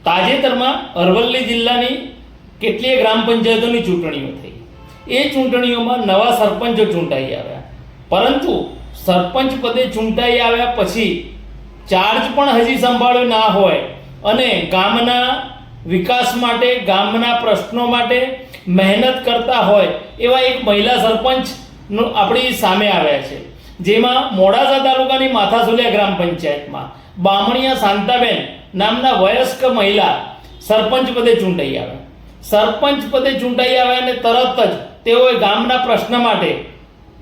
તાજેતરમાં અરવલ્લી જિલ્લાની કેટલીય ગ્રામ પંચાયતોની ચૂંટણીઓ થઈ। એ ચૂંટણીઓમાં નવા સરપંચો ચૂંટાઈ આવ્યા, પરંતુ સરપંચ પદે ચૂંટાઈ આવ્યા પછી ચાર્જ પણ હજી સંભાળ્યો ના હોય અને ગામના વિકાસ માટે, ગામના પ્રશ્નો માટે મહેનત કરતા હોય એવા એક મહિલા સરપંચનો આપણી સામે આવ્યા છે। જેમાં મોડાસા તાલુકાની માથાસુલિયા ગ્રામ પંચાયતમાં બામણિયા શાંતાબેન નામના વયસ્ક મહિલા સરપંચ પદે ચૂંટાઈ આવ્યા। સરપંચ પદે ચૂંટાઈ આવ્યા અને તરત જ તેઓએ ગામના પ્રશ્ન માટે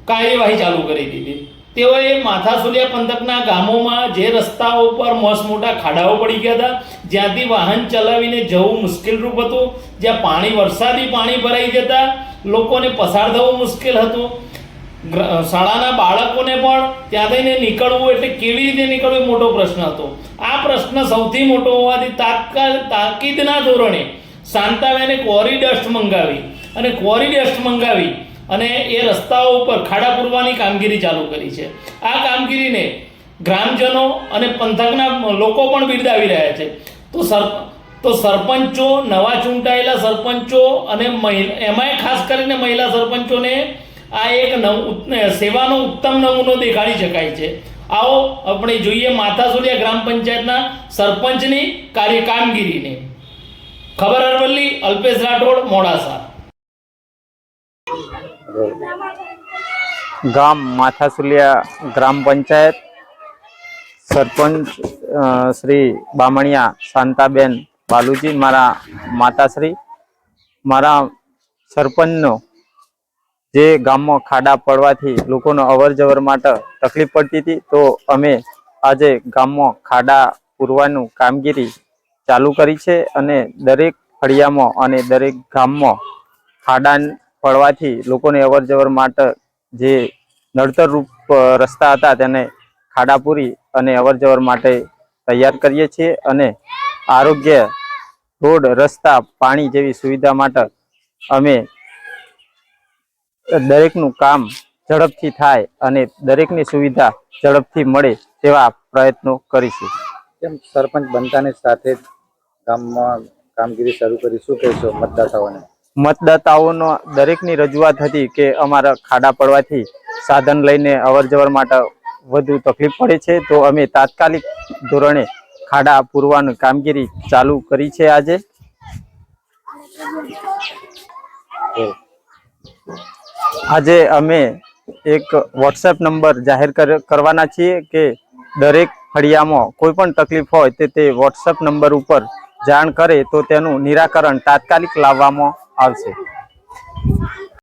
કાર્યવાહી ચાલુ કરી દીધી। તેઓએ માથાસુલિયા પંથકના ગામોમાં જે રસ્તાઓ પર મોટા ખાડાઓ પડી ગયા હતા, જ્યાંથી વાહન ચલાવીને જવું મુશ્કેલરૂપ હતું, જ્યાં વરસાદી પાણી ભરાઈ જતા લોકોને પસાર થવું મુશ્કેલ હતું, શાળાના બાળકોને પણ ત્યાં થઈને નીકળવું એટલે કેવી રીતે નીકળવું એ મોટો પ્રશ્ન હતો। આ પ્રશ્ન સૌથી મોટો હોવાથી તાકીદના ધોરણે શાંતાબેને ક્વોરી ડસ્ટ મંગાવી અને એ રસ્તાઓ ઉપર ખાડા પૂરવાની કામગીરી ચાલુ કરી છે। આ કામગીરીને ગ્રામજનો અને પંથકના લોકો પણ બિરદાવી રહ્યા છે। તો સરપંચો, નવા ચૂંટાયેલા સરપંચો અને એમાંય ખાસ કરીને મહિલા સરપંચોને આ એક સેવાનો ઉત્તમ નમૂનો દેખાડી શકાય છે। આવો આપણે જોઈએ માથાસુલિયા ગ્રામ પંચાયતના સરપંચની કામગીરીને। ખબર અરવલ્લી, અલ્પેશ રાઠોડ, મોડાસા। ગામ માથાસુલિયા ગ્રામ પંચાયત સરપંચ શ્રી બામણિયા શાંતાબેન બાલુજી, મારા માતાશ્રી। મારા સરપંચનો જે ગામમાં ખાડા પડવાથી લોકોનો અવર જવર માટે તકલીફ પડતી હતી, તો અમે આજે ગામમાં ખાડા પૂરવાનું કામગીરી ચાલુ કરી છે અને દરેક ફળિયામાં અને દરેક ગામમાં ખાડા પડવાથી લોકોને અવર જવર માટે જે નડતરરૂપ રસ્તા હતા તેને ખાડા પૂરી અને અવર જવર માટે તૈયાર કરીએ છીએ અને આરોગ્ય, રોડ, રસ્તા, પાણી જેવી સુવિધા માટે અમે દરેકનું કામ ઝડપથી થાય અને દરેકની સુવિધા ઝડપથી મળે તેવા પ્રયત્નો કરીશું। કેમ સરપંચ બનતાની સાથે જ ગામમાં કામગીરી શરૂ કરી, શું કહેશો મતદાતાઓને? મતદાતાઓનો દરેકની રજૂઆત હતી કે અમારા ખાડા પડવાથી સાધન લઈને અવર જવર માટે વધુ તકલીફ પડે છે, તો અમે તાત્કાલિક ધોરણે ખાડા પૂરવાની કામગીરી ચાલુ કરી છે। આજે અમે એક વોટ્સએપ નંબર જાહેર કરવાના છીએ કે દરેક ફળિયામાં કોઈ પણ તકલીફ હોય તે વોટ્સએપ નંબર ઉપર જાણ કરે તો તેનું નિરાકરણ તાત્કાલિક લાવવામાં આવશે।